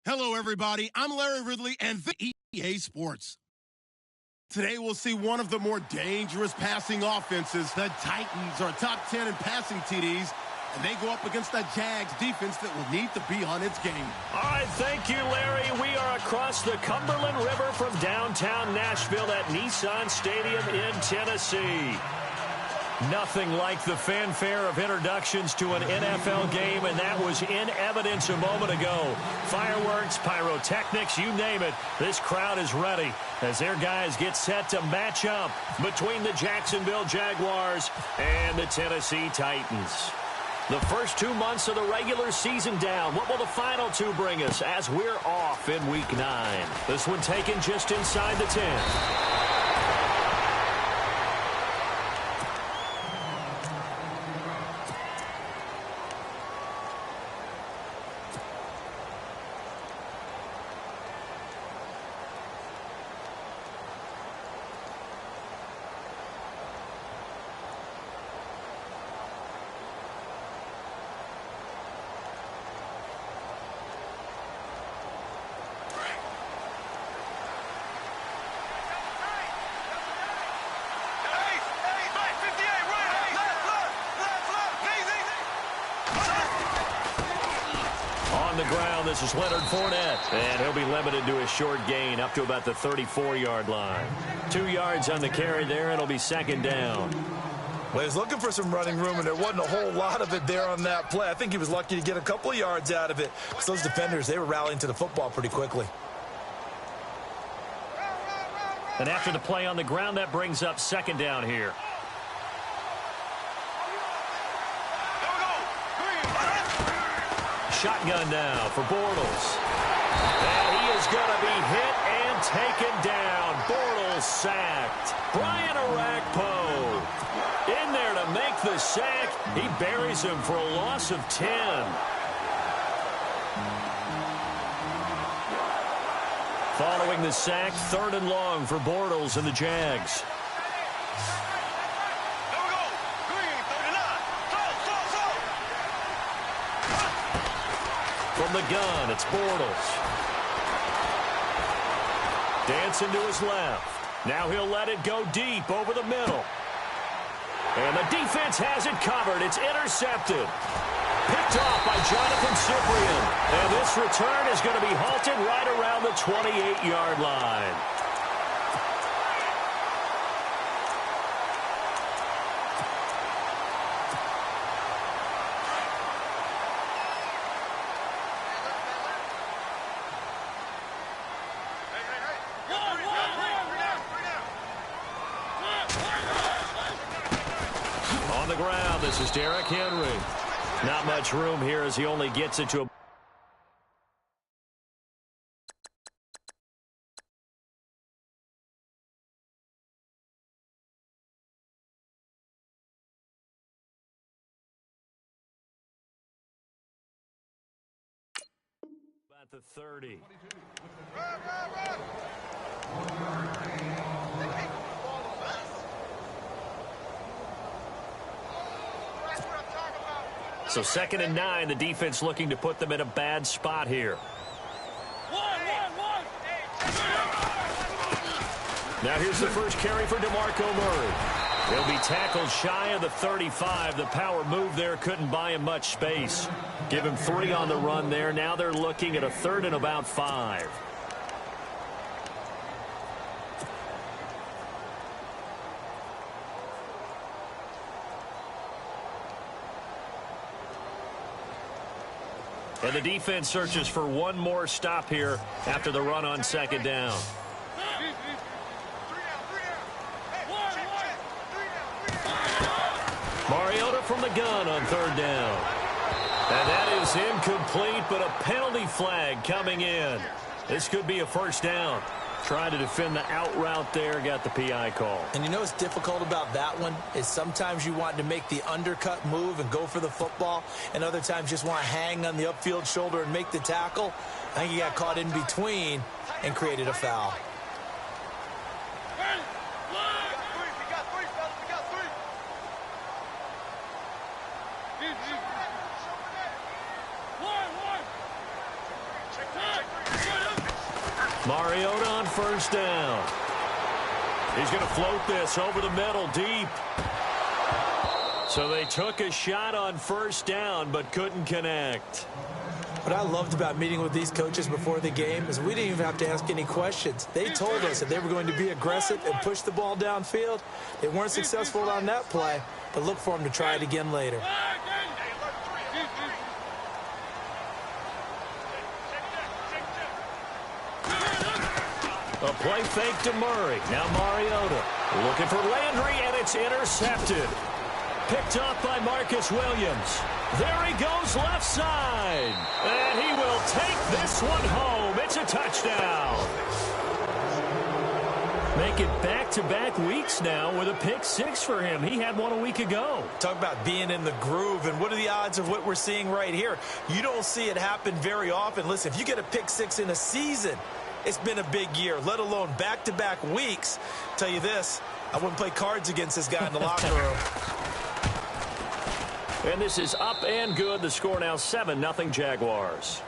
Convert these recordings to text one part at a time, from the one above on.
Hello, everybody. I'm Larry Ridley, and the EA Sports. Today, we'll see one of the more dangerous passing offenses. The Titans are top 10 in passing TDs, and they go up against the Jags defense that will need to be on its game. All right, thank you, Larry. We are across the Cumberland River from downtown Nashville at Nissan Stadium in Tennessee. Nothing like the fanfare of introductions to an NFL game, and that was in evidence a moment ago. Fireworks, pyrotechnics, you name it. This crowd is ready as their guys get set to match up between the Jacksonville Jaguars and the Tennessee Titans. The first 2 months of the regular season down. What will the final two bring us as we're off in Week 9? This one taken just inside the 10. On the ground, this is Leonard Fournette, and he'll be limited to a short gain up to about the 34-yard line. 2 yards on the carry there, and it'll be second down. Well, he was looking for some running room, and there wasn't a whole lot of it there on that play. I think he was lucky to get a couple of yards out of it, because those defenders, they were rallying to the football pretty quickly. And after the play on the ground, that brings up second down here. Shotgun now for Bortles. And he is going to be hit and taken down. Bortles sacked. Brian Orakpo in there to make the sack. He buries him for a loss of 10. Following the sack, 3rd and long for Bortles and the Jags. From the gun, it's Bortles. Dancing to his left. Now he'll let it go deep over the middle. And the defense has it covered. It's intercepted. Picked off by Jonathan Cyprien. And this return is going to be halted right around the 28-yard line. On the ground, this is Derrick Henry. Not much room here as he only gets it to a... About the 30. So 2nd and 9, the defense looking to put them in a bad spot here. Now here's the first carry for DeMarco Murray. He'll be tackled shy of the 35. The power move there couldn't buy him much space. Give him 3 on the run there. Now they're looking at a 3rd and about 5. And the defense searches for one more stop here after the run on 2nd down. Mariota from the gun on 3rd down. And that is incomplete, but a penalty flag coming in. This could be a first down. Trying to defend the out route there, got the PI call. And you know what's difficult about that one is sometimes you want to make the undercut move and go for the football, and other times just want to hang on the upfield shoulder and make the tackle. I think he got caught in between and created a foul. Check. Mariota on first down. He's going to float this over the middle deep. So they took a shot on first down but couldn't connect. What I loved about meeting with these coaches before the game is we didn't even have to ask any questions. They told us that they were going to be aggressive and push the ball downfield. They weren't successful on that play, but look for them to try it again later. A play fake to Murray. Now Mariota looking for Landry, and it's intercepted. Picked off by Marcus Williams. There he goes left side. And he will take this one home. It's a touchdown. Make it back-to-back weeks now with a pick six for him. He had one a week ago. Talk about being in the groove, and what are the odds of what we're seeing right here? You don't see it happen very often. Listen, if you get a pick six in a season, it's been a big year, let alone back-to-back weeks. Tell you this, I wouldn't play cards against this guy in the locker room. And this is up and good. The score now 7-0 Jaguars.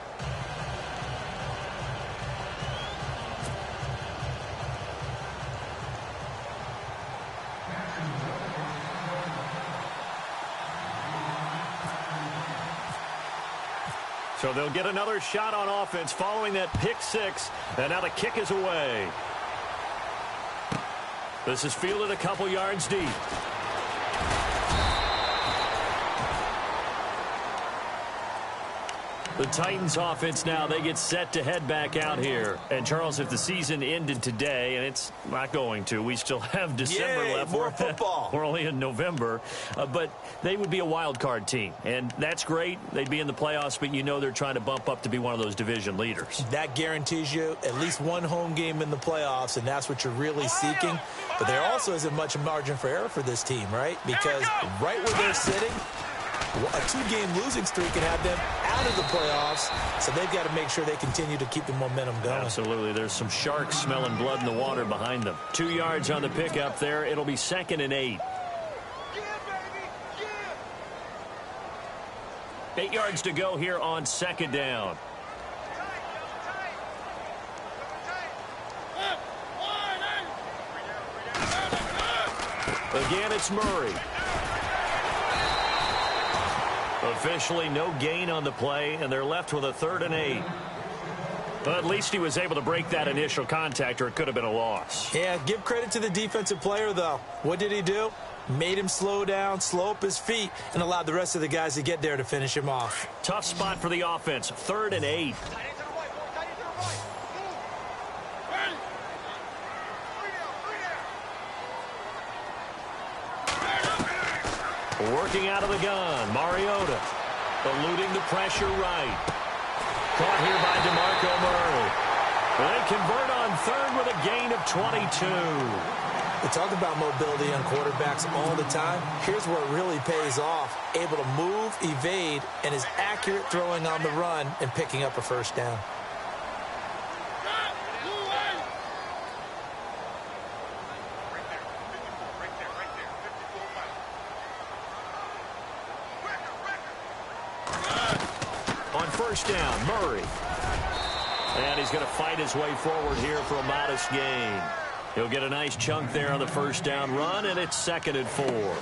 So they'll get another shot on offense following that pick six. And now the kick is away. This is fielded a couple yards deep. The Titans offense now, they get set to head back out here. And, Charles, if the season ended today, and it's not going to, we still have December left. More football. We're only in November. But they would be a wild card team. And that's great. They'd be in the playoffs, but you know they're trying to bump up to be one of those division leaders. That guarantees you at least one home game in the playoffs, and that's what you're really seeking. But there also isn't much margin for error for this team, right? Because right where they're sitting, a two-game losing streak can have them out of the playoffs, so they've got to make sure they continue to keep the momentum going. Absolutely. There's some sharks smelling blood in the water behind them. 2 yards on the pickup there. It'll be 2nd and 8. 8 yards to go here on 2nd down. Again, it's Murray. Officially no gain on the play, and they're left with a 3rd and 8. But at least he was able to break that initial contact, or it could have been a loss. Yeah, give credit to the defensive player, though. What did he do? Made him slow down, slow up his feet, and allowed the rest of the guys to get there to finish him off. Tough spot for the offense, 3rd and 8. Working out of the gun, Mariota eluding the pressure right. Caught here by DeMarco Murray. They convert on 3rd with a gain of 22. We talk about mobility on quarterbacks all the time. Here's where it really pays off. Able to move, evade, and is accurate throwing on the run and picking up a first down. First down, Murray. And he's going to fight his way forward here for a modest gain. He'll get a nice chunk there on the first down run, and it's 2nd and 4.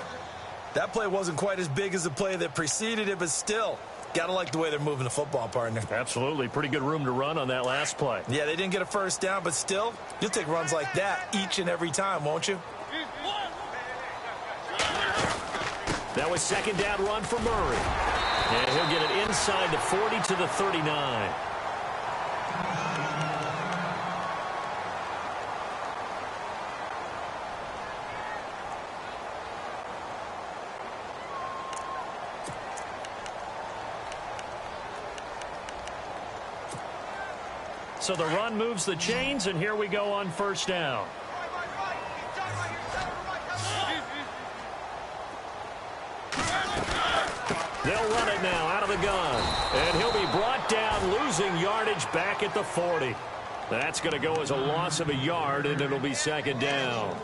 That play wasn't quite as big as the play that preceded it, but still, got to like the way they're moving the football, partner. Absolutely. Pretty good room to run on that last play. Yeah, they didn't get a first down, but still, you'll take runs like that each and every time, won't you? That was 2nd down run for Murray. And he'll get it inside the 40 to the 39. So the run moves the chains, and here we go on first down. They'll run it now out of the gun. And he'll be brought down, losing yardage back at the 40. That's going to go as a loss of a yard, and it'll be 2nd down.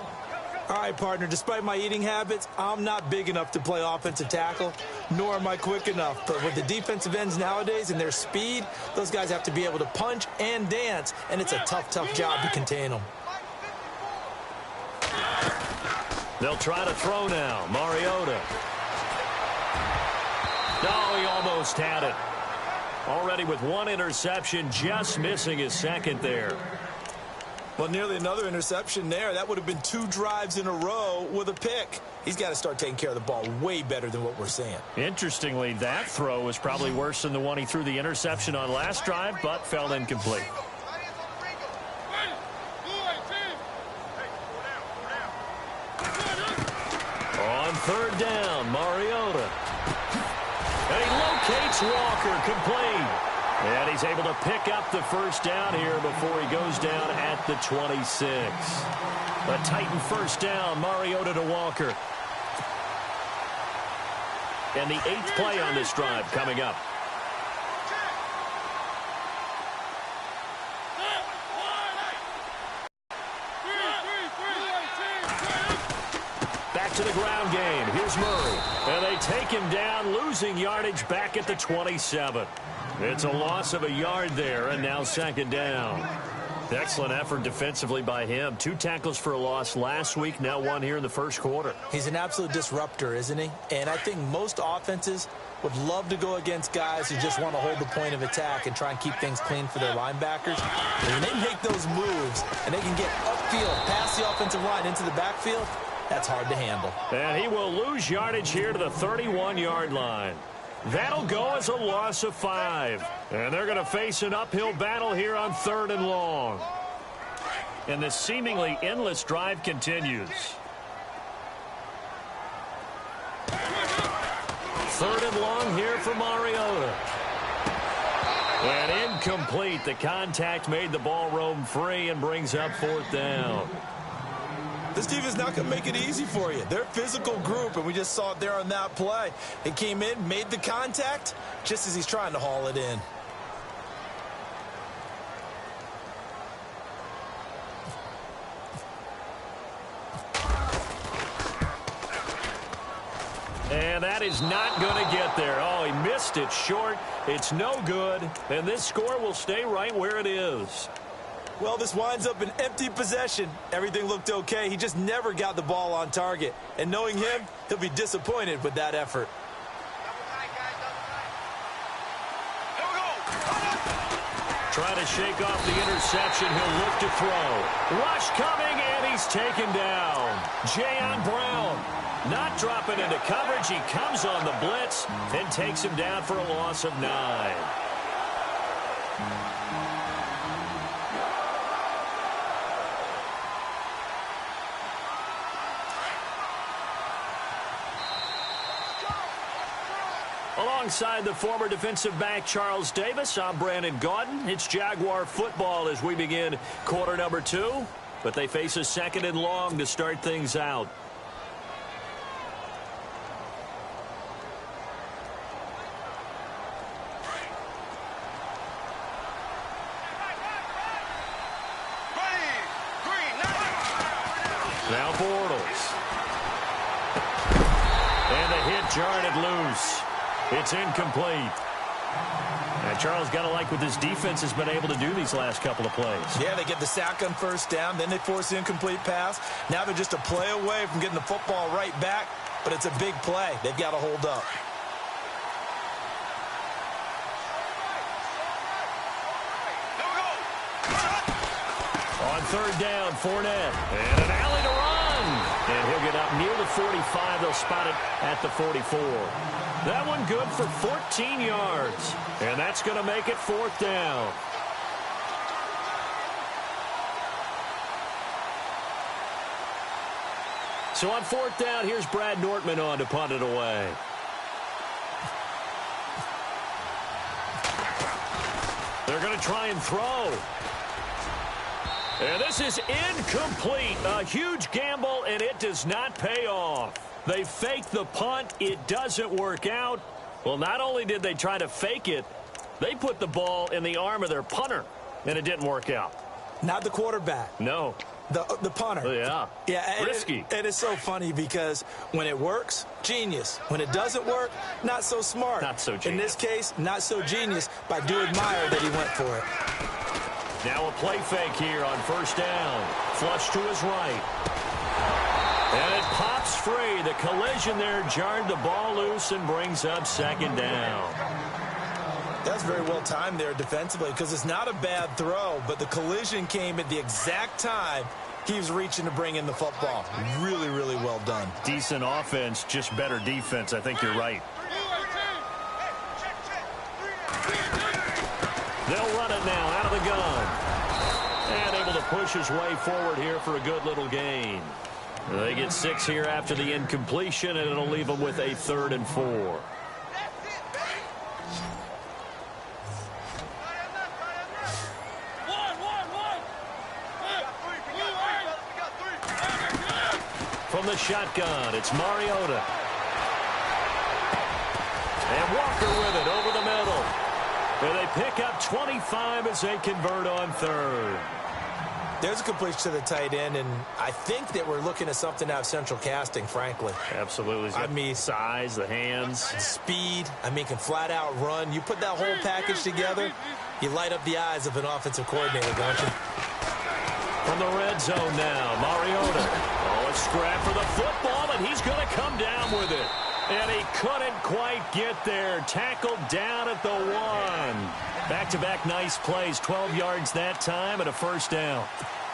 All right, partner, despite my eating habits, I'm not big enough to play offensive tackle, nor am I quick enough. But with the defensive ends nowadays and their speed, those guys have to be able to punch and dance, and it's a tough, tough job to contain them. They'll try to throw now. Mariota. No, he almost had it. Already with one interception, just missing his second there. Well, nearly another interception there. That would have been 2 drives in a row with a pick. He's got to start taking care of the ball way better than what we're seeing. Interestingly, that throw was probably worse than the one he threw the interception on last drive, but fell incomplete. On 3rd down, Mariota. And he locates Walker, complete. And he's able to pick up the first down here before he goes down at the 26. A Titan first down, Mariota to Walker. And the 8th play on this drive coming up. Back to the ground game. Here's Murray. And they take him down, losing yardage back at the 27. It's a loss of a yard there, and now 2nd down. Excellent effort defensively by him. 2 tackles for a loss last week, now 1 here in the first quarter. He's an absolute disruptor, isn't he? And I think most offenses would love to go against guys who just want to hold the point of attack and try and keep things clean for their linebackers. And when they make those moves and they can get upfield, past the offensive line into the backfield, that's hard to handle. And he will lose yardage here to the 31-yard line. That'll go as a loss of 5. And they're going to face an uphill battle here on 3rd and long. And this seemingly endless drive continues. 3rd and long here for Mariota. And incomplete. The contact made the ball roam free and brings up 4th down. This team is not going to make it easy for you. They're a physical group, and we just saw it there on that play. It came in, made the contact, just as he's trying to haul it in. And that is not going to get there. Oh, he missed it short. It's no good, and this score will stay right where it is. Well, this winds up an empty possession. Everything looked okay. He just never got the ball on target. And knowing him, he'll be disappointed with that effort. Trying to shake off the interception. He'll look to throw. Rush coming, and he's taken down. Jayon Brown not dropping into coverage. He comes on the blitz and takes him down for a loss of 9. Alongside the former defensive back Charles Davis, I'm Brandon Gaudin. It's Jaguar football as we begin quarter number 2. But they face a 2nd and long to start things out. Now Bortles. And the hit jarred it loose. It's incomplete. And Charles got to like what this defense has been able to do these last couple of plays. Yeah, they get the sack on 1st down, then they force the incomplete pass. Now they're just a play away from getting the football right back, but it's a big play. They've got to hold up. On 3rd down, Fournette. And an alley to run. And he'll get up near the 45. They'll spot it at the 44. That one good for 14 yards. And that's going to make it 4th down. So on 4th down, here's Brad Nortman on to punt it away. They're going to try and throw. And this is incomplete. A huge gamble, and it does not pay off. They fake the punt. It doesn't work out. Well, not only did they try to fake it, they put the ball in the arm of their punter, and it didn't work out. Not the quarterback. No. The punter. Oh, yeah. Yeah. Risky. And it's so funny because when it works, genius. When it doesn't work, not so smart. Not so genius. In this case, not so genius, but I do admire that he went for it. Now a play fake here on first down. Flush to his right. And it pops free. The collision there jarred the ball loose and brings up second down. That's very well timed there defensively because it's not a bad throw, but the collision came at the exact time he was reaching to bring in the football. Really, really well done. Decent offense, just better defense. I think you're right. They'll run it now out of the gun. And able to push his way forward here for a good little gain. They get 6 here after the incompletion, and it'll leave them with a 3rd and 4. From the shotgun, it's Mariota. And Walker with it over the middle. And they pick up 25 as they convert on 3rd. There's a completion to the tight end, and I think that we're looking at something out of central casting, frankly. Absolutely. I mean, size, the hands. Speed. I mean, can flat out run. You put that whole package together, you light up the eyes of an offensive coordinator, don't you? From the red zone now, Mariota. Oh, a scrap for the football, and he's going to come down with it. And he couldn't quite get there. Tackled down at the 1. Back-to-back nice plays. 12 yards that time and a first down.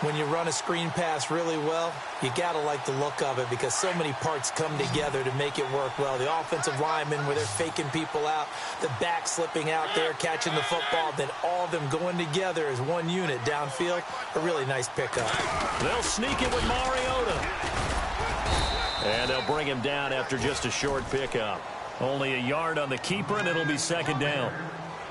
When you run a screen pass really well, you got to like the look of it because so many parts come together to make it work well. The offensive linemen where they're faking people out, the back slipping out there, catching the football, then all of them going together as one unit downfield. A really nice pickup. They'll sneak it with Mariota. And they'll bring him down after just a short pickup. Only a yard on the keeper, and it'll be second down.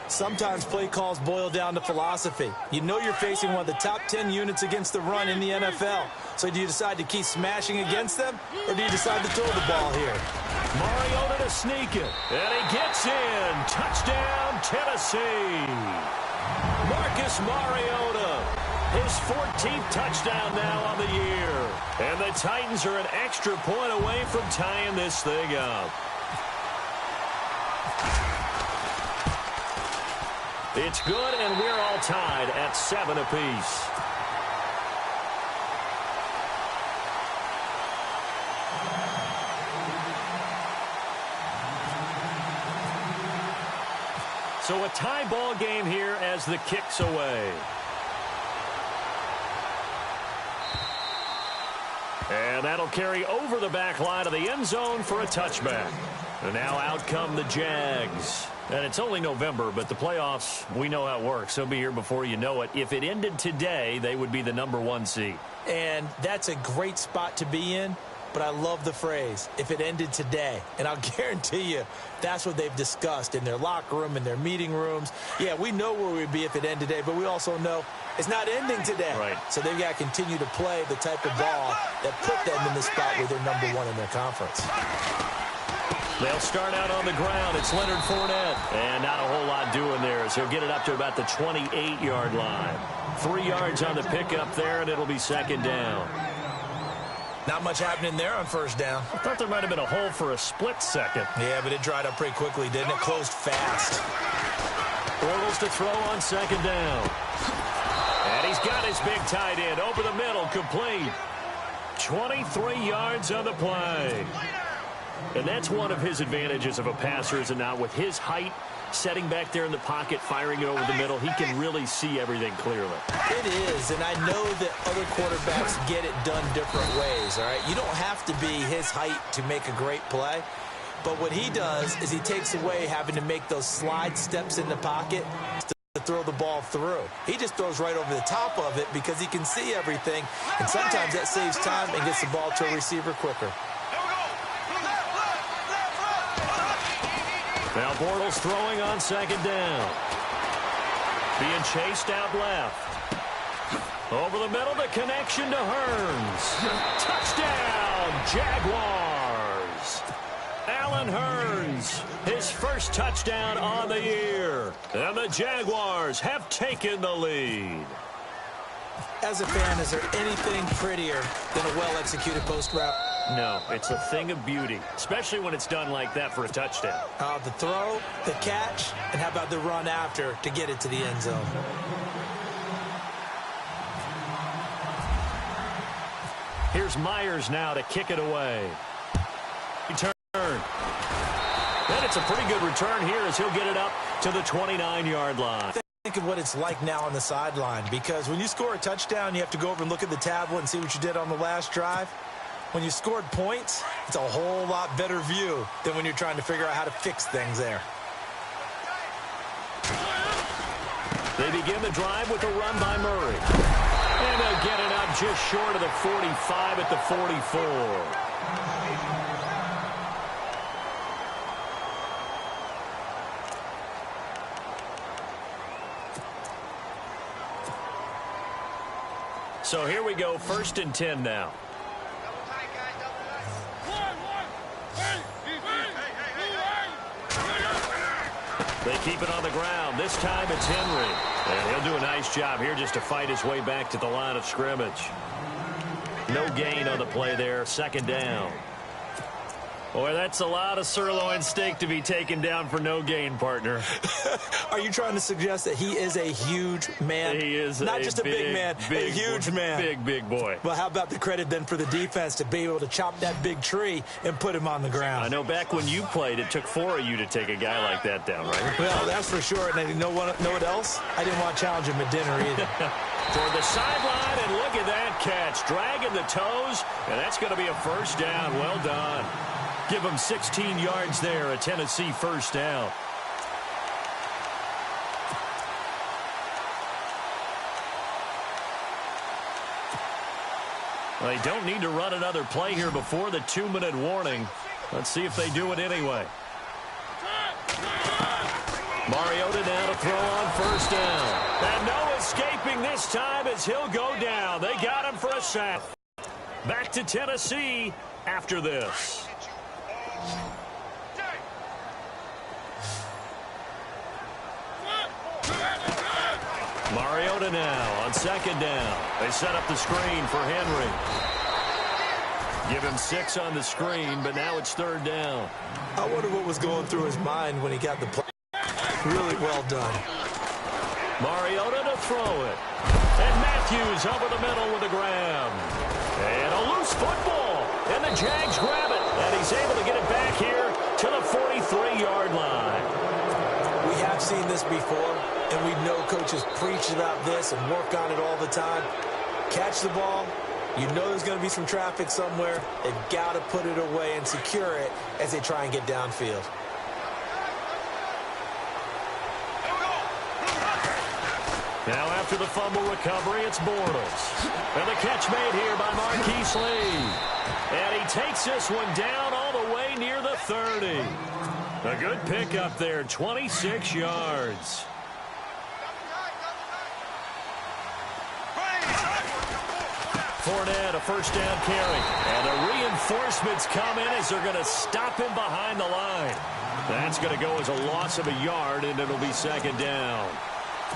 Sometimes play calls boil down to philosophy. You know you're facing one of the top 10 units against the run in the NFL. So do you decide to keep smashing against them, or do you decide to throw the ball here? Mariota to sneak it. And he gets in. Touchdown, Tennessee. Marcus Mariota. His 14th touchdown now on the year. And the Titans are an extra point away from tying this thing up. It's good, and we're all tied at 7 apiece. So a tie ball game here as the kick's away. And that'll carry over the back line of the end zone for a touchback. And now out come the Jags. And it's only November, but the playoffs, we know how it works. They'll be here before you know it. If it ended today, they would be the #1 seed. And that's a great spot to be in, but I love the phrase, if it ended today. And I'll guarantee you that's what they've discussed in their locker room, in their meeting rooms. Yeah, we know where we'd be if it ended today, but we also know it's not ending today. Right. So they've got to continue to play the type of ball that put them in the spot where they're #1 in their conference. They'll start out on the ground. It's Leonard Fournette. And not a whole lot doing there as he'll get it up to about the 28-yard line. 3 yards on the pickup there, and it'll be second down. Not much happening there on first down. I thought there might have been a hole for a split second. Yeah, but it dried up pretty quickly, didn't it? Closed fast. Bortles to throw on second down. And he's got his big tight end over the middle, complete. 23 yards on the play. And that's one of his advantages of a passer, is it not? With his height, setting back there in the pocket, firing it over the middle, he can really see everything clearly. It is, and I know that other quarterbacks get it done different ways, all right? You don't have to be his height to make a great play. But what he does is he takes away having to make those slide steps in the pocket to throw the ball through. He just throws right over the top of it because he can see everything, and sometimes that saves time and gets the ball to a receiver quicker. Now Bortles throwing on second down. Being chased out left. Over the middle, the connection to Hearns. Touchdown, Jaguars. Allen Hearns, his first touchdown on the year. And the Jaguars have taken the lead. As a fan, is there anything prettier than a well-executed post route? No, it's a thing of beauty, especially when it's done like that for a touchdown. The throw, the catch, and how about the run after to get it to the end zone? Here's Myers now to kick it away. Return. And it's a pretty good return here as he'll get it up to the 29-yard line. Think of what it's like now on the sideline, because when you score a touchdown, you have to go over and look at the tablet and see what you did on the last drive. When you scored points, it's a whole lot better view than when you're trying to figure out how to fix things there. They begin the drive with a run by Murray. And they'll get it up just short of the 45 at the 44. So here we go, 1st and 10 now. They keep it on the ground. This time it's Henry. And he'll do a nice job here just to fight his way back to the line of scrimmage. No gain on the play there. 2nd down. Boy, that's a lot of sirloin steak to be taken down for no gain, partner. Are you trying to suggest that he is a huge man? He is not just a big man, a huge man. Big boy. Well, how about the credit then for the defense to be able to chop that big tree and put him on the ground? I know back when you played, it took 4 of you to take a guy like that down, right? Well, that's for sure. And you know what else? I didn't want to challenge him at dinner either. Toward the sideline, and look at that catch. Dragging the toes, and that's going to be a 1st down. Well done. Give him 16 yards there, a Tennessee 1st down. They don't need to run another play here before the 2-minute warning. Let's see if they do it anyway. Mariota now to throw on 1st down. And no escaping this time as he'll go down. They got him for a sack. Back to Tennessee after this. Mariota now on 2nd down. They set up the screen for Henry. Give him 6 on the screen, but now it's 3rd down. I wonder what was going through his mind when he got the play. Really well done. Mariota to throw it. And Matthews over the middle with a grab. And a loose football. And the Jags grab it. And he's able to get it back here to the 43-yard line. We have seen this before, and we know coaches preach about this and work on it all the time. Catch the ball. You know there's going to be some traffic somewhere. They've got to put it away and secure it as they try and get downfield. Now after the fumble recovery, it's Bortles. And the catch made here by Marquise Lee. And he takes this one down all the way near the 30. A good pickup there, 26 yards. Fournette, a 1st down carry. And the reinforcements come in as they're going to stop him behind the line. That's going to go as a loss of a yard, and it'll be 2nd down.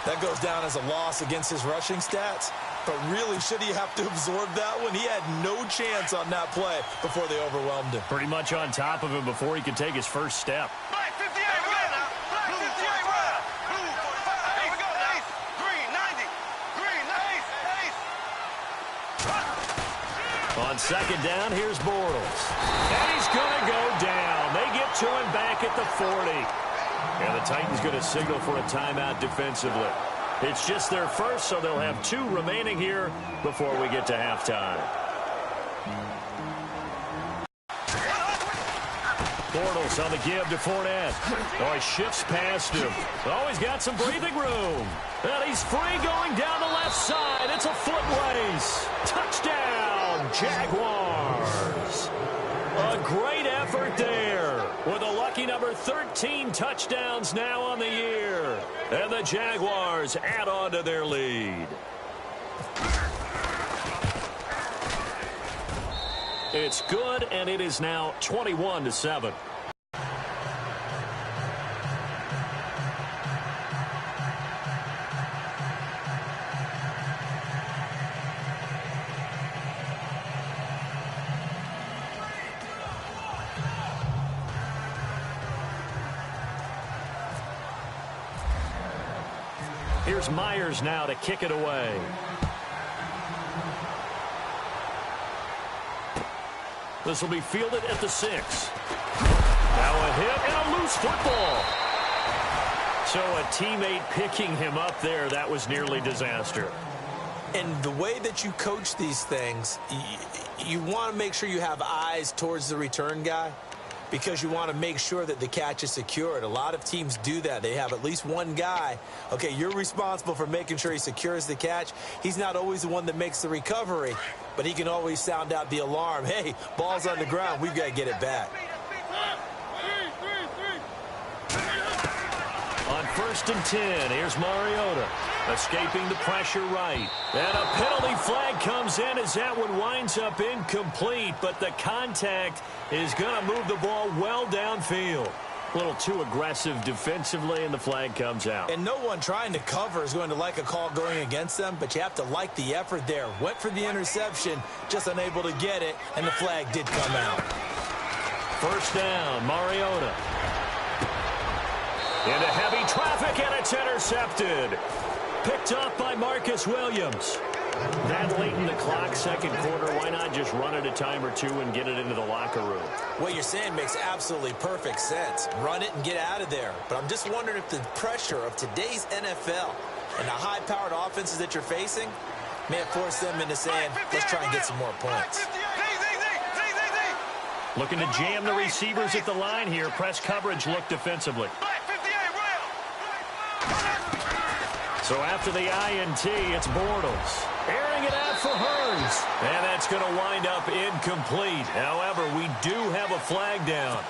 That goes down as a loss against his rushing stats. But really, should he have to absorb that one? He had no chance on that play before they overwhelmed him. Pretty much on top of him before he could take his 1st step. Black 58, we go now. Black 58, right. Blue 45, here we go now. Green 90. Green, ace, ace. On 2nd down, here's Bortles. And he's going to go down. They get to him back at the 40. And the Titans going to signal for a timeout defensively. It's just their 1st, so they'll have 2 remaining here before we get to halftime. Bortles on the give to Fournette. Oh, he shifts past him. Oh, he's got some breathing room. And he's free going down the left side. It's a foot race. Touchdown, Jaguars. A great effort there with a lucky number 13 touchdowns now on the year. And the Jaguars add on to their lead. It's good, and it is now 21-7. Here's Myers now to kick it away. This will be fielded at the 6. Now a hit and a loose football. So a teammate picking him up there, that was nearly disaster. And the way that you coach these things, you want to make sure you have eyes towards the return guy because you want to make sure that the catch is secured. A lot of teams do that. They have at least one guy. Okay, you're responsible for making sure he secures the catch. He's not always the one that makes the recovery, but he can always sound out the alarm. Hey, ball's on the ground. We've got to get it back. On 1st and 10, here's Mariota, escaping the pressure right. And a penalty flag comes in as that one winds up incomplete, but the contact is going to move the ball well downfield. A little too aggressive defensively, and the flag comes out. And no one trying to cover is going to like a call going against them, but you have to like the effort there. Went for the interception, just unable to get it, and the flag did come out. 1st down, Mariota. Into heavy traffic, and it's intercepted. Picked up by Marcus Williams. That late in the clock, second quarter, why not just run it a time or two and get it into the locker room? What you're saying makes absolutely perfect sense. Run it and get out of there. But I'm just wondering if the pressure of today's NFL and the high-powered offenses that you're facing may have forced them into saying, let's try and get some more points. Looking to jam the receivers at the line here. Press coverage look defensively. So after the INT, it's Bortles. Airing it out for Hurns. And that's going to wind up incomplete. However, we do have a flag down.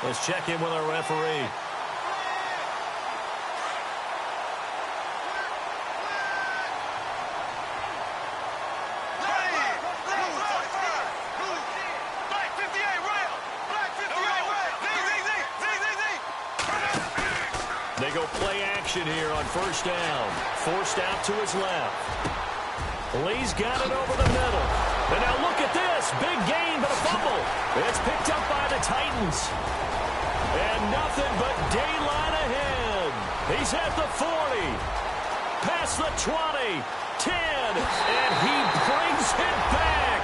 Let's check in with our referee. They go play action here on 1st down. Forced out to his left. Lee's got it over the middle. And now look at this. Big gain, but a fumble. It's picked up by the Titans. And nothing but daylight ahead. He's at the 40. Past the 20. 10. And he brings it back.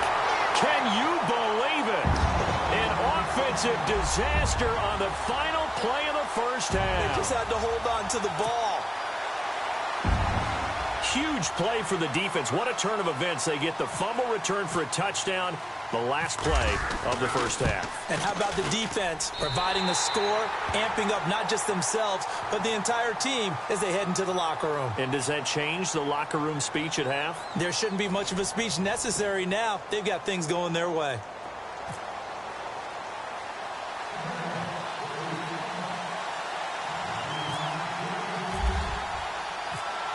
Can you believe it? An offensive disaster on the final play of the first half. They just had to hold on to the ball. Huge play for the defense. What a turn of events. They get the fumble return for a touchdown, the last play of the first half. And how about the defense providing the score, amping up not just themselves, but the entire team as they head into the locker room. And does that change the locker room speech at half? There shouldn't be much of a speech necessary now. They've got things going their way.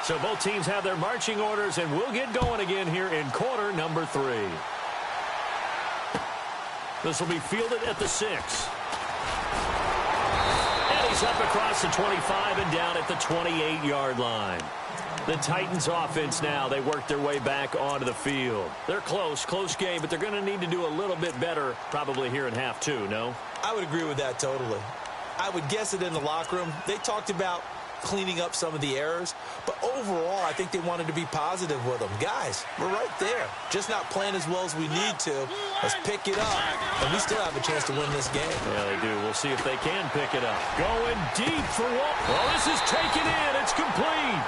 So both teams have their marching orders, and we'll get going again here in quarter number 3. This will be fielded at the 6. And he's up across the 25 and down at the 28-yard line. The Titans offense now, they work their way back onto the field. They're close game, but they're going to need to do a little bit better probably here in half 2, no? I would agree with that totally. I would guess it in the locker room. They talked about cleaning up some of the errors, but overall I think they wanted to be positive with them. Guys, we're right there, just not playing as well as we need to. Let's pick it up, and we still have a chance to win this game. Yeah, they do. We'll see if they can pick it up. Going deep for one. Well, this is taken in. It's complete.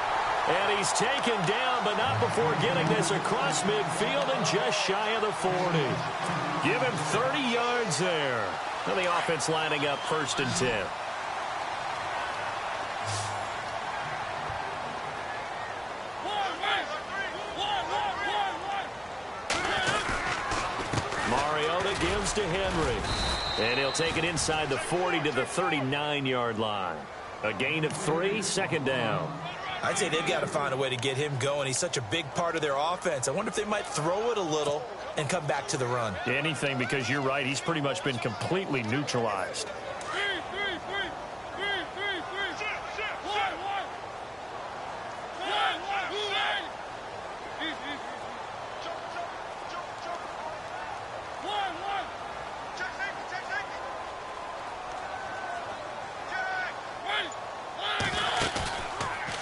And he's taken down, but not before getting this across midfield and just shy of the 40. Give him 30 yards there. And the offense lining up 1st and 10. Mariota gives to Henry. And he'll take it inside the 40 to the 39-yard line. A gain of 3, 2nd down. I'd say they've got to find a way to get him going. He's such a big part of their offense. I wonder if they might throw it a little and come back to the run. Anything, because you're right. He's pretty much been completely neutralized.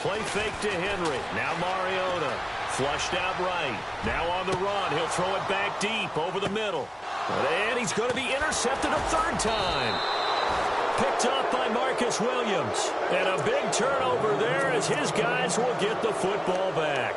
Play fake to Henry. Now Mariota. Flushed out right. Now on the run. He'll throw it back deep over the middle. And he's going to be intercepted a third time. Picked up by Marcus Williams. And a big turnover there as his guys will get the football back.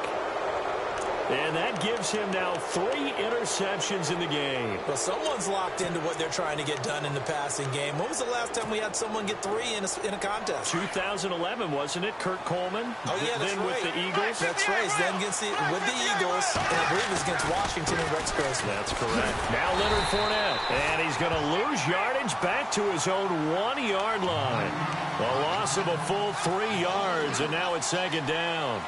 And that gives him now 3 interceptions in the game. Well, someone's locked into what they're trying to get done in the passing game. When was the last time we had someone get 3 in a contest? 2011, wasn't it? Kurt Coleman? Oh, yeah, that's then right. with the Eagles? That's right. Then with the Eagles, and I believe it's against Washington and Rex Grossman. That's correct. Now Leonard Fournette. And he's going to lose yardage back to his own 1-yard line. A loss of a full 3 yards, and now it's second down.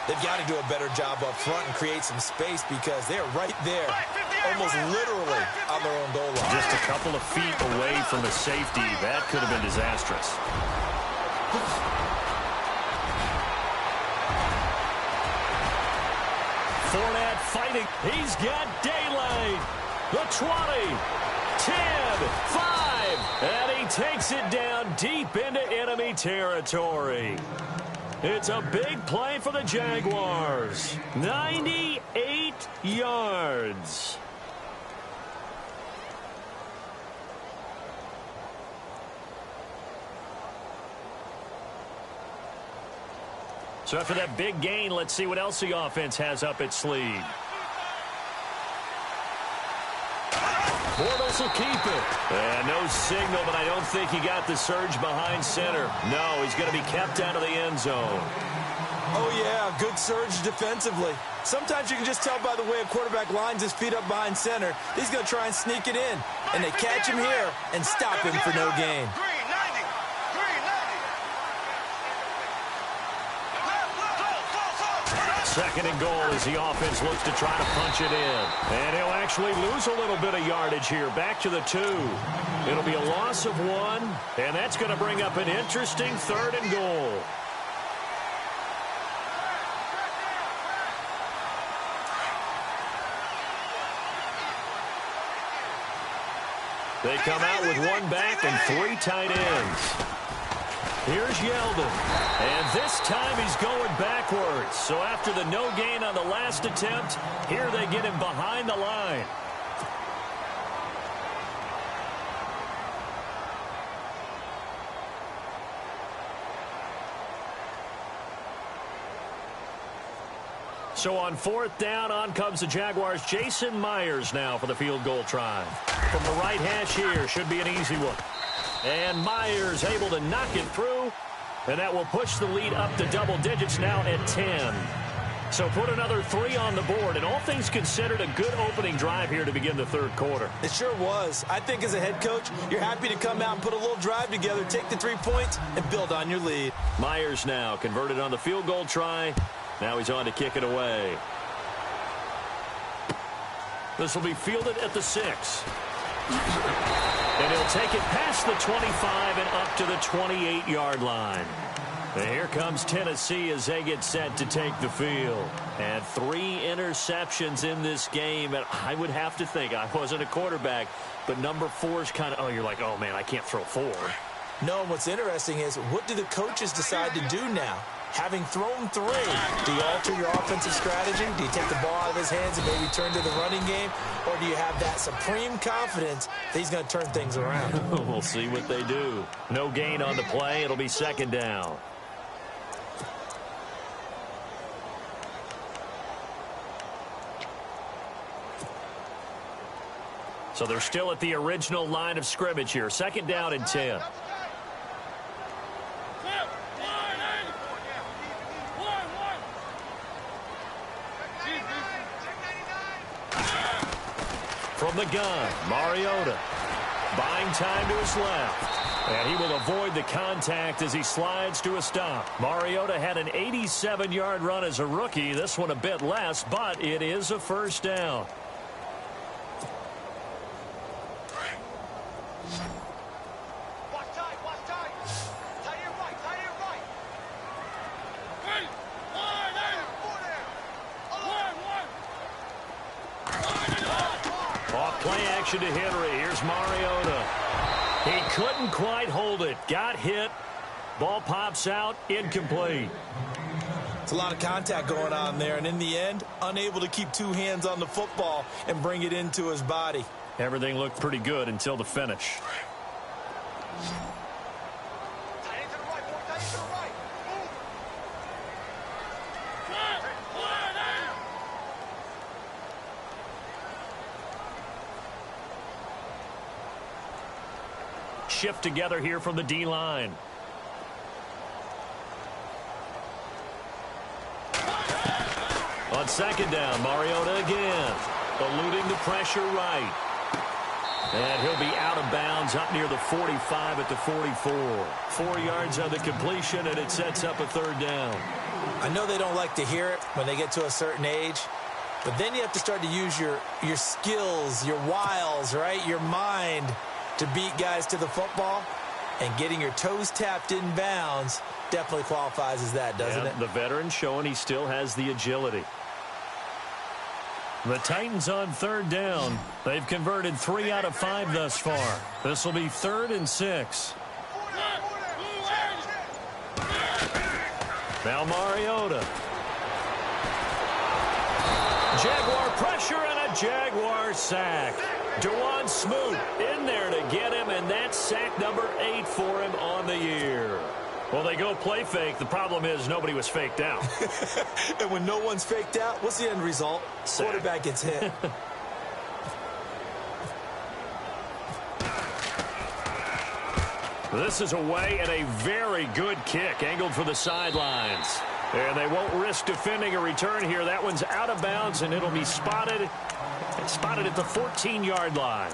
They've got to do a better job up front and create some space because they're right there, almost literally on their own goal line. Just a couple of feet away from a safety. That could have been disastrous. Fournette fighting. He's got daylight. The 20, 10, 5. And he takes it down deep into enemy territory. It's a big play for the Jaguars. 98 yards. So after that big gain, let's see what else the offense has up its sleeve. Bortles will keep it. And no signal, but I don't think he got the surge behind center. No, he's going to be kept out of the end zone. Oh, yeah, good surge defensively. Sometimes you can just tell by the way a quarterback lines his feet up behind center. He's going to try and sneak it in. And they catch him here and stop him for no gain. Second and goal as the offense looks to try to punch it in. And he'll actually lose a little bit of yardage here. Back to the 2. It'll be a loss of 1. And that's going to bring up an interesting third and goal. They come out with 1 back and 3 tight ends. Here's Yeldon. And this time he's going backwards. So after the no gain on the last attempt, here they get him behind the line. So on 4th down, on comes the Jaguars. Jason Myers now for the field goal try. From the right hash here, should be an easy one. And Myers able to knock it through. And that will push the lead up to double digits now at 10. So put another 3 on the board. And all things considered, a good opening drive here to begin the third quarter. It sure was. I think as a head coach, you're happy to come out and put a little drive together, take the 3 points, and build on your lead. Myers now converted on the field goal try. Now he's on to kick it away. This will be fielded at the 6. And he'll take it past the 25 and up to the 28-yard line. And here comes Tennessee as they get set to take the field. And 3 interceptions in this game. And I would have to think, I wasn't a quarterback, but number 4 is kind of, oh, you're like, oh, man, I can't throw 4. No, and what's interesting is, what do the coaches decide to do now? Having thrown 3, do you alter your offensive strategy? Do you take the ball out of his hands and maybe turn to the running game? Or do you have that supreme confidence that he's going to turn things around? We'll see what they do. No gain on the play. It'll be second down. So they're still at the original line of scrimmage here. Second down and 10. From the gun, Mariota buying time to his left. And he will avoid the contact as he slides to a stop. Mariota had an 87-yard run as a rookie. This one a bit less, but it is a first down. Play action to Henry. Here's Mariota. He couldn't quite hold it. Got hit. Ball pops out, incomplete. It's a lot of contact going on there, and in the end, unable to keep two hands on the football and bring it into his body. Everything looked pretty good until the finish. Shift together here from the D-line. On second down, Mariota again. Eluding the pressure right. And he'll be out of bounds up near the 45 at the 44. 4 yards on the completion, and it sets up a third down. I know they don't like to hear it when they get to a certain age, but then you have to start to use your skills, your wiles, right, your mind to beat guys to the football. And getting your toes tapped in bounds definitely qualifies as that, doesn't it? The veteran showing he still has the agility. The Titans on third down. They've converted 3 out of 5 thus far. This will be 3rd and 6. Now Mariota. Jaguar pressure and a Jaguar sack. Dewan Smoot in there to get him, and that's sack number 8 for him on the year. Well, they go play fake. The problem is nobody was faked out. And when no one's faked out, what's the end result? Sack. Quarterback gets hit. This is away and a very good kick, angled for the sidelines. And they won't risk defending a return here. That one's out of bounds, and it'll be spotted at the 14-yard line.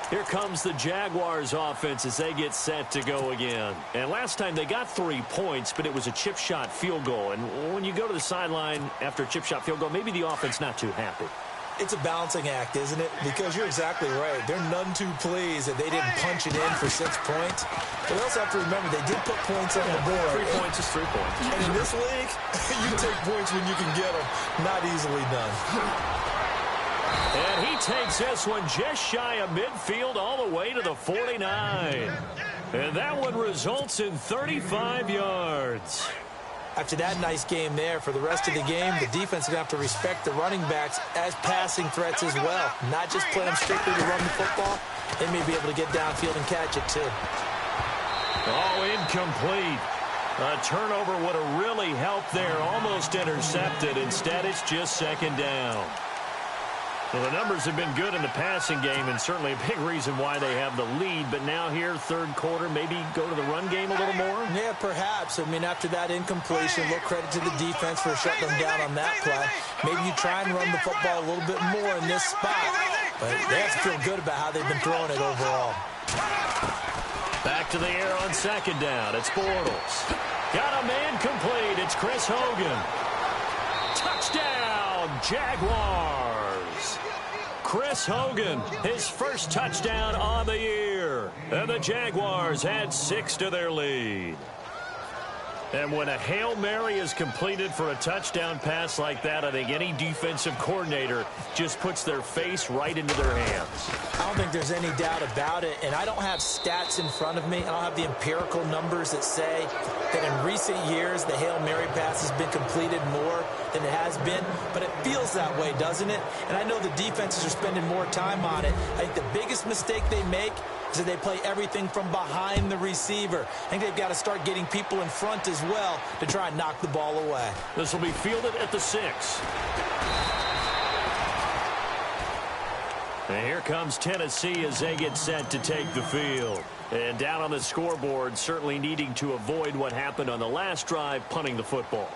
Here comes the Jaguars offense as they get set to go again. And last time they got 3 points, but it was a chip shot field goal. And when you go to the sideline after a chip shot field goal, maybe the offense not too happy. It's a balancing act, isn't it? Because you're exactly right. They're none too pleased that they didn't punch it in for 6 points. But they also have to remember they did put points on the board. 3 points is 3 points. And in this league, you take points when you can get them. Not easily done. And he takes this one just shy of midfield all the way to the 49. And that one results in 35 yards. After that nice game there, for the rest of the game, the defense is going to have to respect the running backs as passing threats as well. Not just play them strictly to run the football. They may be able to get downfield and catch it too. Oh, incomplete. A turnover would have really helped there. Almost intercepted. Instead, it's just second down. Well, the numbers have been good in the passing game, and certainly a big reason why they have the lead. But now here, third quarter, maybe go to the run game a little more? Yeah, perhaps. I mean, after that incompletion, a little credit to the defense for shutting them down on that play. Maybe you try and run the football a little bit more in this spot. But they have to feel good about how they've been throwing it overall. Back to the air on second down. It's Bortles. Got a man complete. It's Chris Hogan. Touchdown, Jaguars. Chris Hogan, his first touchdown on the year. And the Jaguars add 6 to their lead. And when a Hail Mary is completed for a touchdown pass like that, I think any defensive coordinator just puts their face right into their hands. I don't think there's any doubt about it, and I don't have stats in front of me. I don't have the empirical numbers that say that in recent years the Hail Mary pass has been completed more than it has been, but it feels that way, doesn't it? And I know the defenses are spending more time on it. I think the biggest mistake they make is that they play everything from behind the receiver. I think they've got to start getting people in front as well to try and knock the ball away. This will be fielded at the 6. And here comes Tennessee as they get set to take the field. And down on the scoreboard, certainly needing to avoid what happened on the last drive, punting the football.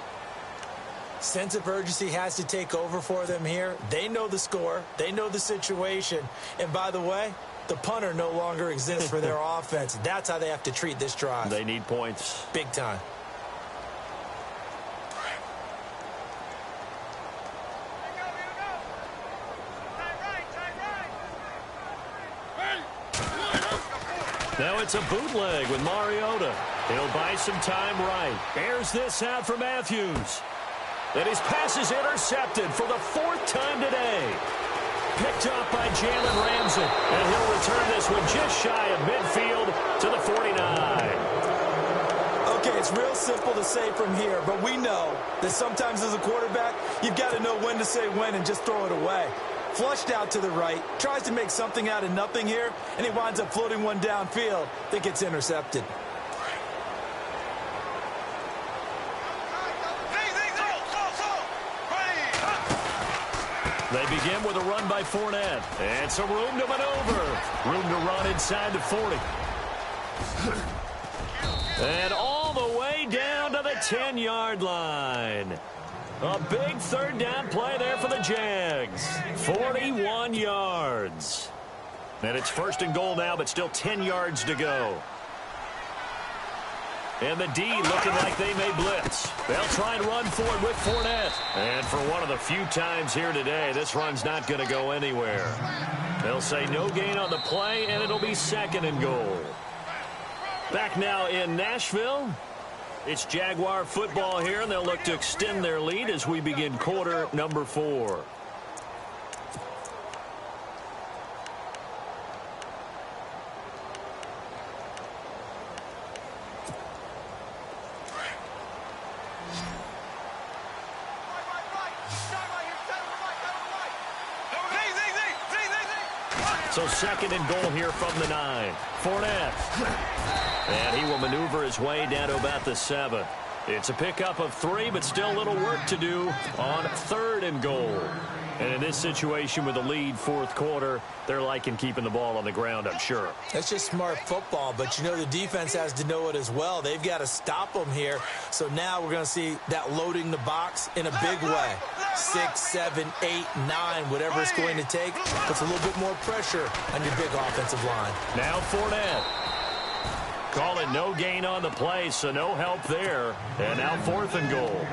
Sense of urgency has to take over for them here. They know the score. They know the situation. And by the way, the punter no longer exists for their offense. That's how they have to treat this drive. They need points. Big time. Now it's a bootleg with Mariota. He'll buy some time right. Airs this out for Matthews. And his pass is intercepted for the 4th time today. Picked up by Jalen Ramsey. And he'll return this one just shy of midfield to the 49. It's real simple to say from here, but we know that sometimes as a quarterback, you've got to know when to say when and just throw it away. Flushed out to the right, tries to make something out of nothing here, and he winds up floating one downfield that gets intercepted. They begin with a run by Fournette. And some room to maneuver. Room to run inside the 40. And all the way down to the 10-yard line. A big third down play there for the Jags. 41 yards. And it's first and goal now, but still 10 yards to go. And the D looking like they may blitz. They'll try and run for it with Fournette. And for one of the few times here today, this run's not going to go anywhere. They'll say no gain on the play, and it'll be second and goal. Back now in Nashville. It's Jaguar football here, and they'll look to extend their lead as we begin quarter number 4. So second and goal here from the 9. Fournette. And he will maneuver his way down to about the 7. It's a pickup of 3, but still a little work to do on third and goal. And in this situation with the lead fourth quarter, they're liking keeping the ball on the ground, I'm sure. That's just smart football, but you know the defense has to know it as well. They've got to stop them here. So now we're going to see that loading the box in a big way. 6, 7, 8, 9, whatever it's going to take, puts a little bit more pressure on your big offensive line. Now Fournette. Call it no gain on the play, so no help there. And now fourth and goal.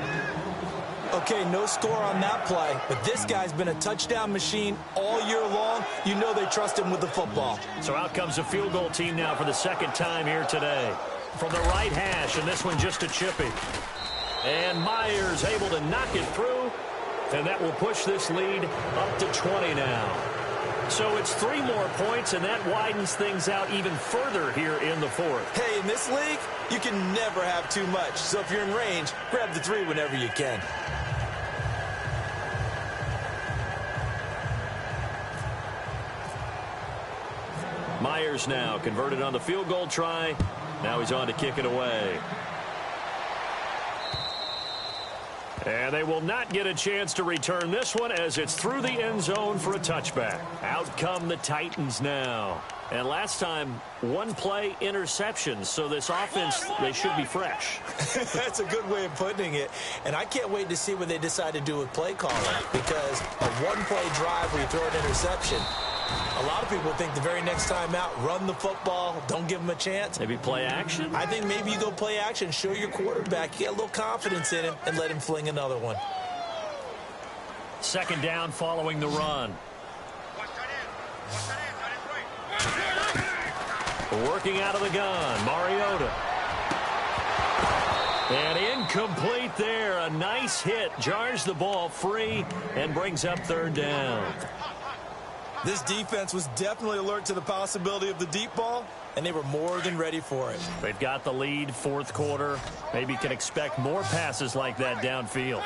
Okay, no score on that play, but this guy's been a touchdown machine all year long. You know they trust him with the football. So out comes a field goal team now for the second time here today. From the right hash, and this one just a chippy. And Myers able to knock it through, and that will push this lead up to 20 now. So it's 3 more points, and that widens things out even further here in the fourth. Hey, in this league, you can never have too much. So if you're in range, grab the 3 whenever you can. Myers now converted on the field goal try. Now he's on to kick it away. And they will not get a chance to return this one as it's through the end zone for a touchback. Out come the Titans now. And last time, 1 play interception. So this offense, they should be fresh. That's a good way of putting it. And I can't wait to see what they decide to do with play calling. Because a 1-play drive where you throw an interception, a lot of people think the very next time out, run the football, don't give them a chance. Maybe play action? I think maybe you go play action, show your quarterback, get a little confidence in him, and let him fling another one. Second down following the run. Working out of the gun, Mariota. And incomplete there. A nice hit. Jars the ball free and brings up third down. This defense was definitely alert to the possibility of the deep ball, and they were more than ready for it. They've got the lead fourth quarter. Maybe can expect more passes like that downfield.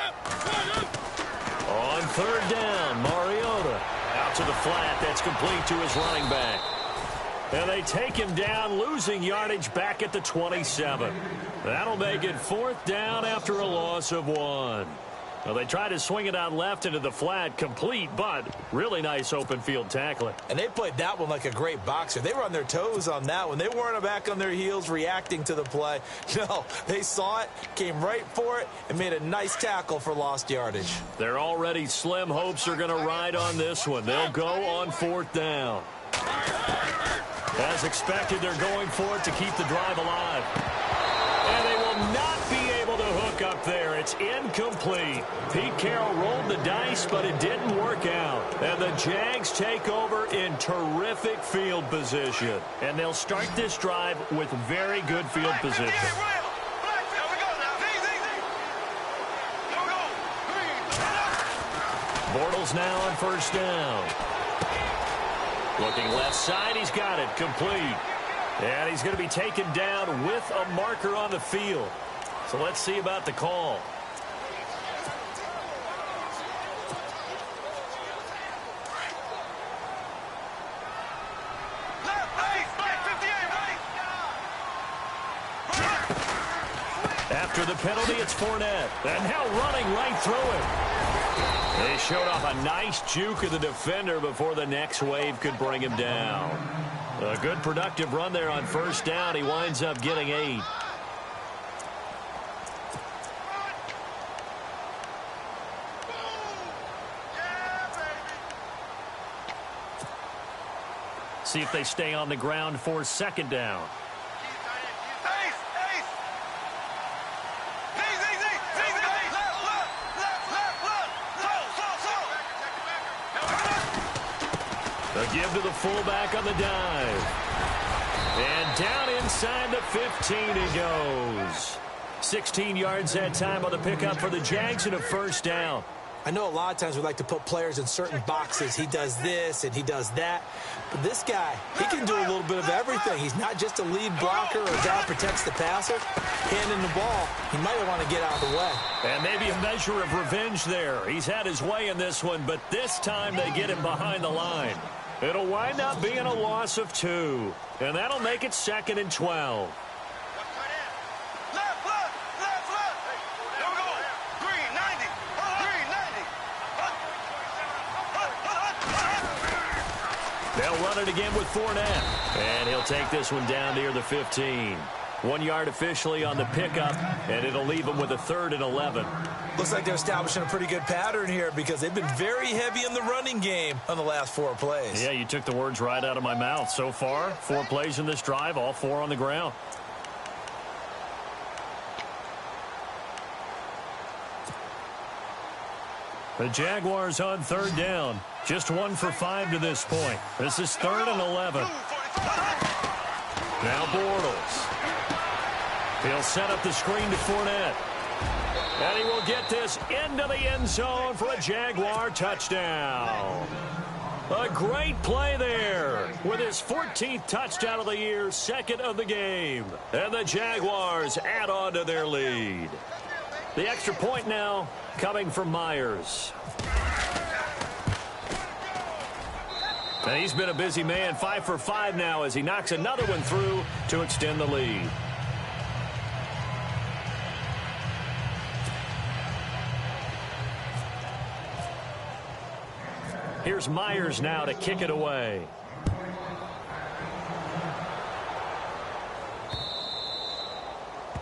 On third down, Mariota. Out to the flat. That's complete to his running back. And they take him down, losing yardage back at the 27. That'll make it fourth down after a loss of 1. Well, they try to swing it out left into the flat, complete, but really nice open field tackling. And they played that one like a great boxer. They were on their toes on that one. They weren't back on their heels reacting to the play. No, they saw it, came right for it, and made a nice tackle for lost yardage. Their already slim hopes are going to ride on this one. They'll go on fourth down. As expected, they're going for it to keep the drive alive. And they will not be able to hook up there. It's incomplete. Pete Carroll rolled the dice, but it didn't work out. And the Jags take over in terrific field position. And they'll start this drive with very good field position. Bortles now on first down. Looking left side, he's got it, complete. And he's going to be taken down with a marker on the field. So let's see about the call. After the penalty, it's Fournette. And now running right through it. They showed off a nice juke of the defender before the next wave could bring him down. A good productive run there on first down. He winds up getting 8. See if they stay on the ground for second down. A give to the fullback on the dive. And down inside the 15 he goes. 16 yards that time on the pickup for the Jags and a first down. I know a lot of times we like to put players in certain boxes. He does this and he does that. But this guy, he can do a little bit of everything. He's not just a lead blocker or a guy who protects the passer. Handing the ball, he might want to get out of the way. And maybe a measure of revenge there. He's had his way in this one, but this time they get him behind the line. It'll wind up being a loss of 2. And that'll make it 2nd and 12. They'll run it again with Fournette. And he'll take this one down near the 15. 1 yard officially on the pickup, and it'll leave them with a 3rd and 11. Looks like they're establishing a pretty good pattern here because they've been very heavy in the running game on the last 4 plays. Yeah, you took the words right out of my mouth. So far, 4 plays in this drive, all 4 on the ground. The Jaguars on 3rd down. Just 1 for 5 to this point. This is 3rd and 11. Now Bortles. He'll set up the screen to Fournette. And he will get this into the end zone for a Jaguar touchdown. A great play there with his 14th touchdown of the year, 2nd of the game. And the Jaguars add on to their lead. The extra point now coming from Myers. And he's been a busy man, 5 for 5 now as he knocks another one through to extend the lead. Here's Myers now to kick it away.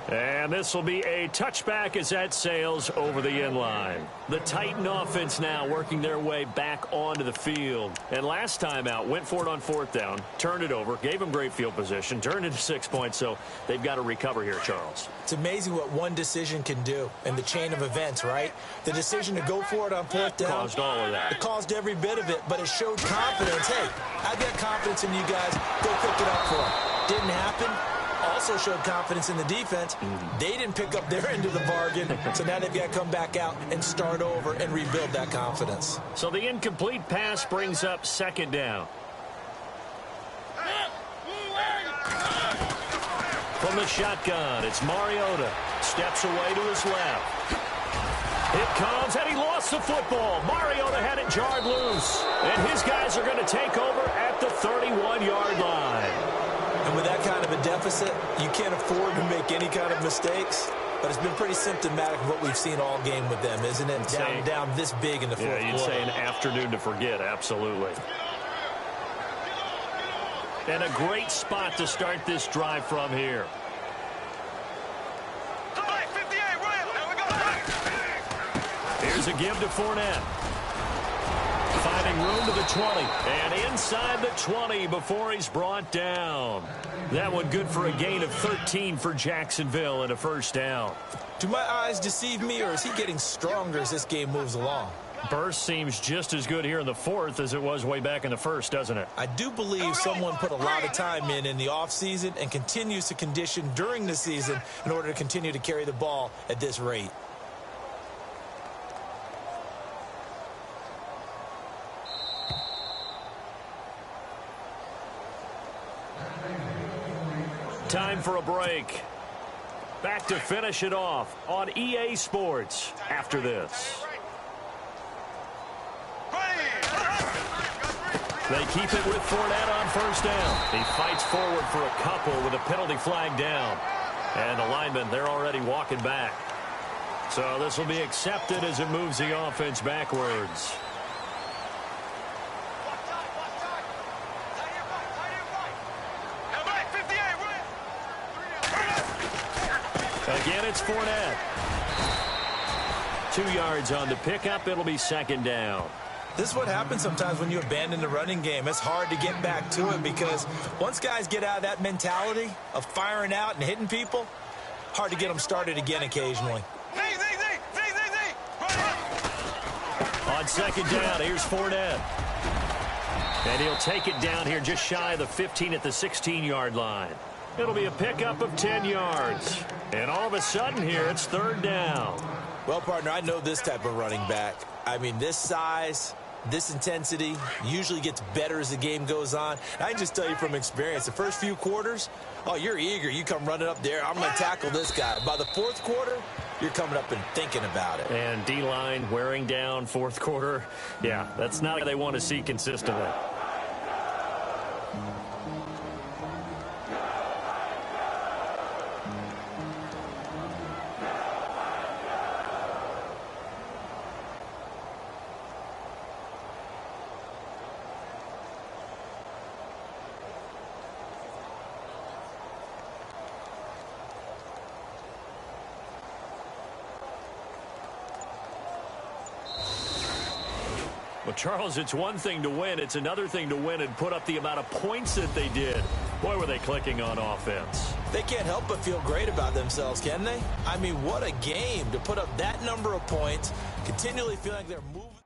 And this will be a touchback as that sails over the end line. The Titan offense now working their way back onto the field. And last time out, went for it on 4th down, turned it over, gave them great field position, turned it to 6 points, so they've got to recover here, Charles. It's amazing what one decision can do in the chain of events, right? The decision to go for it on 4th down. Caused all of that. It caused every bit of it, but it showed confidence. Hey, I've got confidence in you guys. Go pick it up for them. Didn't happen. Also showed confidence in the defense. They didn't pick up their end of the bargain, so now they've got to come back out and start over and rebuild that confidence. So the incomplete pass brings up 2nd down. From the shotgun, it's Mariota. Steps away to his left. It comes, and he lost the football. Mariota had it jarred loose. And his guys are going to take over at the 31-yard line. And with that kind of a deficit, you can't afford to make any kind of mistakes. But it's been pretty symptomatic of what we've seen all game with them, isn't it? Down this big in the 4th quarter. Yeah, you'd say an afternoon to forget, absolutely. And a great spot to start this drive from here. Here's a give to Fournette. Finding room to the 20. And inside the 20 before he's brought down. That one good for a gain of 13 for Jacksonville and a first down. Do my eyes deceive me, or is he getting stronger as this game moves along? Burst seems just as good here in the 4th as it was way back in the 1st, doesn't it? I do believe someone put a lot of time in the offseason and continues to condition during the season in order to continue to carry the ball at this rate. Time for a break. Back to finish it off on EA Sports after this. They keep it with Fournette on first down. He fights forward for a couple with a penalty flag down. And the linemen, they're already walking back. So this will be accepted as it moves the offense backwards. Again, it's Fournette. 2 yards on the pickup. It'll be second down. This is what happens sometimes when you abandon the running game. It's hard to get back to it because once guys get out of that mentality of firing out and hitting people, hard to get them started again occasionally. On second down, here's Fournette. And he'll take it down here just shy of the 15 at the 16-yard line. It'll be a pickup of 10 yards. And all of a sudden here, it's third down. Well, partner, I know this type of running back. I mean, this size, this intensity usually gets better as the game goes on. And I can just tell you from experience, the first few quarters, oh, you're eager. You come running up there. I'm going to tackle this guy. By the fourth quarter, you're coming up and thinking about it. And D-line wearing down fourth quarter. Yeah, that's not what they want to see consistently. Well, Charles, it's one thing to win. It's another thing to win and put up the amount of points that they did. Boy, were they clicking on offense. They can't help but feel great about themselves, can they? I mean, what a game to put up that number of points, continually feeling like they're moving.